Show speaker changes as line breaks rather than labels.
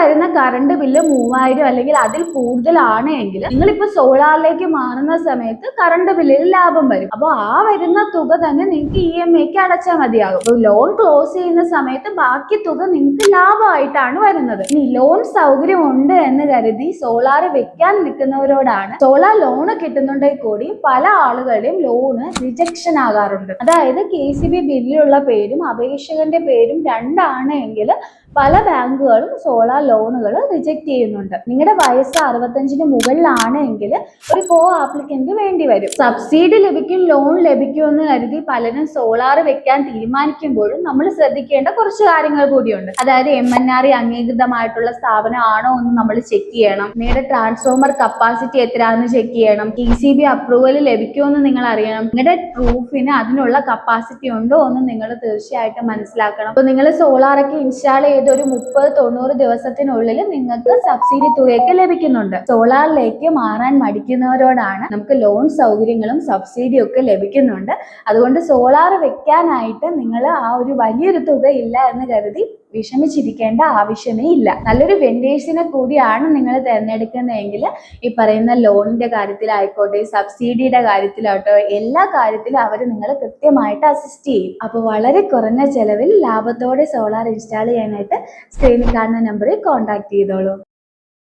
വരുന്ന current bill 3000 അല്ലെങ്കിൽ അതിൽ കൂടുതലാണ് എങ്കിൽ നിങ്ങളിപ്പോ സോളാറിലേക്ക് മാറുന്ന സമയത്ത് കറണ്ട് ബില്ലിൽ ലാഭം വരും. അപ്പോൾ ആ വരുന്ന തുക തന്നെ നിങ്ങൾക്ക് EMIക്ക് അടച്ചാൽ മതിയാകും. ലോൺ ക്ലോസ് ചെയ്യുന്ന സമയത്ത് ബാക്കി തുക നിങ്ങൾക്ക് ലാഭമായിട്ടാണ് വരുന്നത്. ഇനി ലോൺ സൗകര്യം ഉണ്ട് എന്ന് കരുതി സോളാർ വെക്കാൻ നിൽക്കുന്നവരോടാണ്, സോളാർ ലോണ് കിട്ടുന്നുണ്ടെങ്കിൽ കൂടി പല ആളുകളുടെയും ലോണ് റിജക്ഷൻ ആകാറുണ്ട്. അതായത് KCB ബില്ലിലുള്ള പേരും അപേക്ഷകന്റെ പേരും രണ്ടാണ് എങ്കിൽ പല ബാങ്കുകളും സോളാർ ലോണുകൾ റിജക്ട് ചെയ്യുന്നുണ്ട്. നിങ്ങളുടെ വയസ്സ് 65-ന് മുകളിലാണ് എങ്കിൽ ഒരു കോ ആപ്ലിക്കന്റ് വേണ്ടി വരും. സബ്സിഡി ലഭിക്കും, ലോൺ ലഭിക്കുമെന്ന് കരുതി പലരും സോളാർ വെക്കാൻ തീരുമാനിക്കുമ്പോഴും നമ്മൾ ശ്രദ്ധിക്കേണ്ട കുറച്ച് കാര്യങ്ങൾ കൂടിയുണ്ട്. അതായത് MNRE അംഗീകൃതമായിട്ടുള്ള സ്ഥാപനം ആണോ എന്ന് നമ്മൾ ചെക്ക് ചെയ്യണം. നിങ്ങളുടെ ട്രാൻസ്ഫോമർ കപ്പാസിറ്റി എത്രയാണെന്ന് ചെക്ക് ചെയ്യണം. KCB അപ്രൂവൽ ലഭിക്കുമെന്ന് നിങ്ങൾ അറിയണം. നിങ്ങളുടെ റൂഫിന് അതിനുള്ള കപ്പാസിറ്റി ഉണ്ടോ എന്ന് നിങ്ങൾ തീർച്ചയായിട്ടും മനസ്സിലാക്കണം. അപ്പോൾ നിങ്ങൾ സോളാറൊക്കെ ഇൻസ്റ്റാൾ ചെയ്ത് ഒരു 30-90 ദിവസത്തിനുള്ളിൽ നിങ്ങൾക്ക് സബ്സിഡി തുകയൊക്കെ ലഭിക്കുന്നുണ്ട്. സോളാറിലേക്ക് മാറാൻ മടിക്കുന്നവരോടാണ്, നമുക്ക് ലോൺ സൗകര്യങ്ങളും സബ്സിഡിയും ഒക്കെ ലഭിക്കുന്നുണ്ട്. അതുകൊണ്ട് സോളാർ വെക്കാനായിട്ട് നിങ്ങൾ ആ ഒരു വലിയൊരു തുക ഇല്ല എന്ന് കരുതി വിഷമിച്ചിരിക്കേണ്ട ആവശ്യമേ ഇല്ല. നല്ലൊരു വെൻഡേഴ്സിനെ കൂടിയാണ് നിങ്ങൾ തിരഞ്ഞെടുക്കുന്നതെങ്കിൽ ഈ പറയുന്ന ലോണിന്റെ കാര്യത്തിലായിക്കോട്ടെ, സബ്സിഡിയുടെ കാര്യത്തിലായിട്ടോ, എല്ലാ കാര്യത്തിലും അവർ നിങ്ങൾ കൃത്യമായിട്ട് അസിസ്റ്റ് ചെയ്യും. അപ്പോൾ വളരെ കുറഞ്ഞ ചെലവിൽ ലാഭത്തോടെ സോളാർ ഇൻസ്റ്റാൾ ചെയ്യാനായിട്ട് സ്ക്രീനിൽ കാണുന്ന നമ്പറിൽ കോൺടാക്ട് ചെയ്തോളൂ.